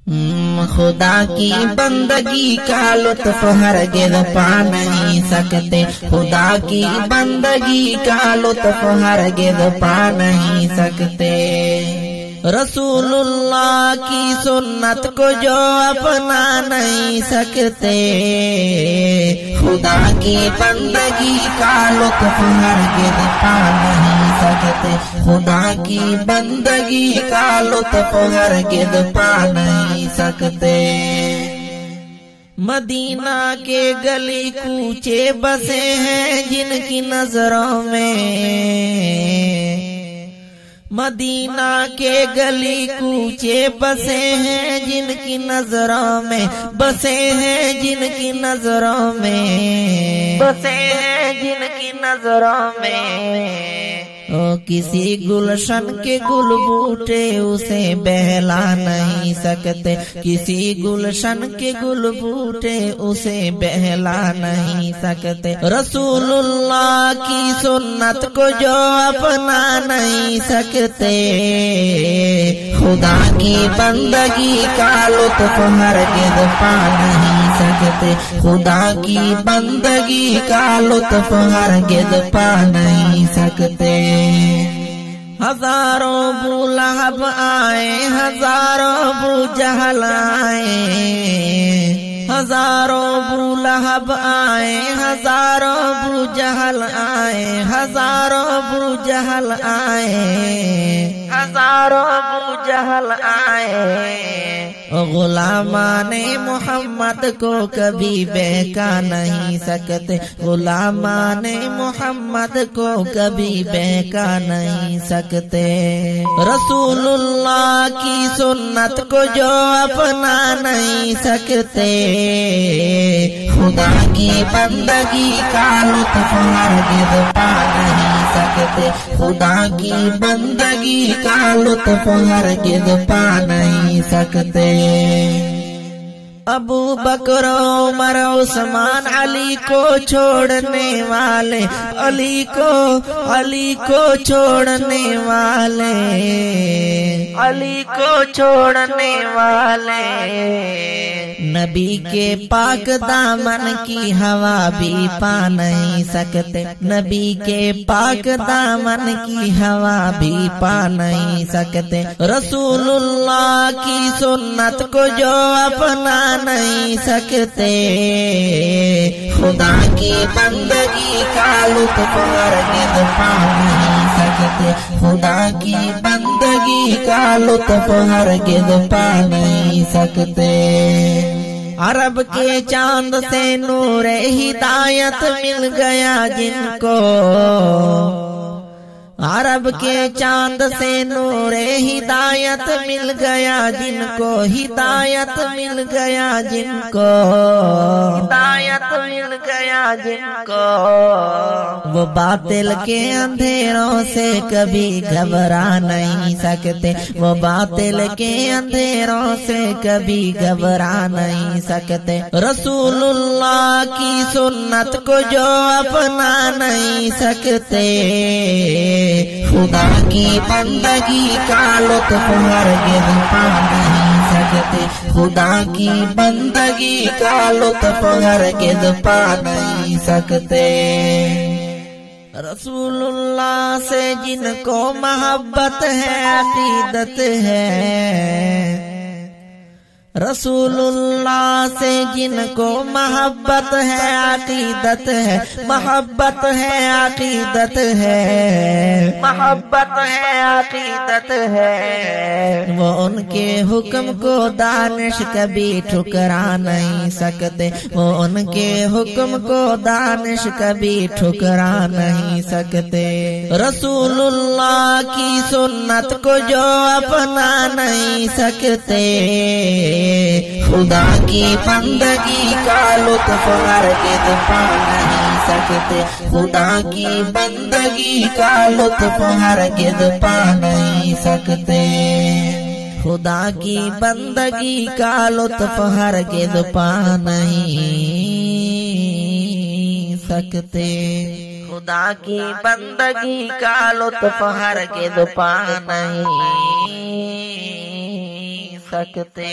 خدا کی بندگی کا لطف ہرگز پا نہیں سکتے، خدا کی بندگی کا لطف ہرگز پا نہیں سکتے۔ رسول اللہ کی سنت کو جو اپنا نہیں سکتے، خدا کی بندگی کا لطف ہرگز پا نہیں سکتے، خدا کی بندگی کا لطف ہرگز پا نہیں سکتے۔ مدینہ کے گلی کوچے بسے ہیں جن کی نظروں میں، مدینہ کے گلی کوچے بسے ہیں جن کی نظروں میں، بسے ہیں جن کی نظروں میں، بسے ہیں جن کی نظروں میں۔ کسی گلشن کے گل بوٹے اسے بہلا نہیں سکتے، کسی گلشن کے گل بوٹے اسے بہلا نہیں سکتے۔ رسول اللہ کی سنت کو جو اپنا نہیں سکتے، خدا کی بندگی کا لطف ہرگز پا نہیں سکتے، خدا کی بندگی کا لطف ہرگز پا نہیں سکتے۔ ہزاروں ابو لہب آئے، ہزاروں ابو جہل آئے، ہزاروں ابو لہب آئے، ہزاروں ابو جہل آئے، ہزاروں ابو جہل آئے، ہزاروں ابو جہل آئے۔ غلامان محمد کو کبھی بہکا نہیں سکتے، غلامان محمد کو کبھی بہکا نہیں سکتے۔ رسول اللہ کی سنت کو جو اپنا نہیں سکتے، خدا کی بندگی کا لطف ہرگز پا نہیں سکتے، خدا کی بندگی کا لطف ہرگز پا نہیں سکتے۔ ابو بکر عمر عثمان علی کو چھوڑنے والے، علی کو چھوڑنے والے، علی کو چھوڑنے والے۔ نبی کے پاک دامن کی ہوا بھی پا نہیں سکتے، نبی کے پاک دامن کی ہوا بھی پا نہیں سکتے۔ رسول اللہ کی سنت کو جو اپنا نہیں سکتے، خدا کی بندگی کا لطف ہرگز پا نہیں سکتے، خدا کی بندگی کا لطف ہرگز پا نہیں سکتے۔ عرب کے چاند سے نور ہدایت مل گیا جن کو، عرب کے چاند سے نور ہدایت مل گیا جن کو، ہدایت مل گیا جن کو، ہدایت مل گیا جن کو۔ وہ باطل کے اندھیروں سے کبھی گھبرا نہیں سکتے، وہ باطل کے اندھیروں سے کبھی گھبرا نہیں سکتے۔ رسول اللہ کی سنت کو جو اپنا نہیں سکتے، خدا کی بندگی کا لطف ہرگز پا نہیں سکتے، خدا کی بندگی کا لطف ہرگز پا نہیں سکتے۔ رسول اللہ سے جن کو محبت ہے، عقیدت ہے، رسول اللہ سے جن کو محبت ہے، عقیدت ہے، محبت ہے، عقیدت ہے، محبت ہے، عقیدت ہے۔ وہ ان کے حکم کو دانش کبھی ٹھکرا نہیں سکتے، وہ ان کے حکم کو دانش کبھی ٹھکرا نہیں سکتے۔ رسول اللہ کی سنت کو جو اپنا نہیں سکتے، خدا کی بندگی کا لطف ہرگز پا نہیں سکتے، خدا کی بندگی کا لطف ہرگز پا نہیں سکتے، خدا کی بندگی کا لطف ہرگز پا نہیں سکتے، خدا کی بندگی کا لطف ہرگز پا نہیں سکتے.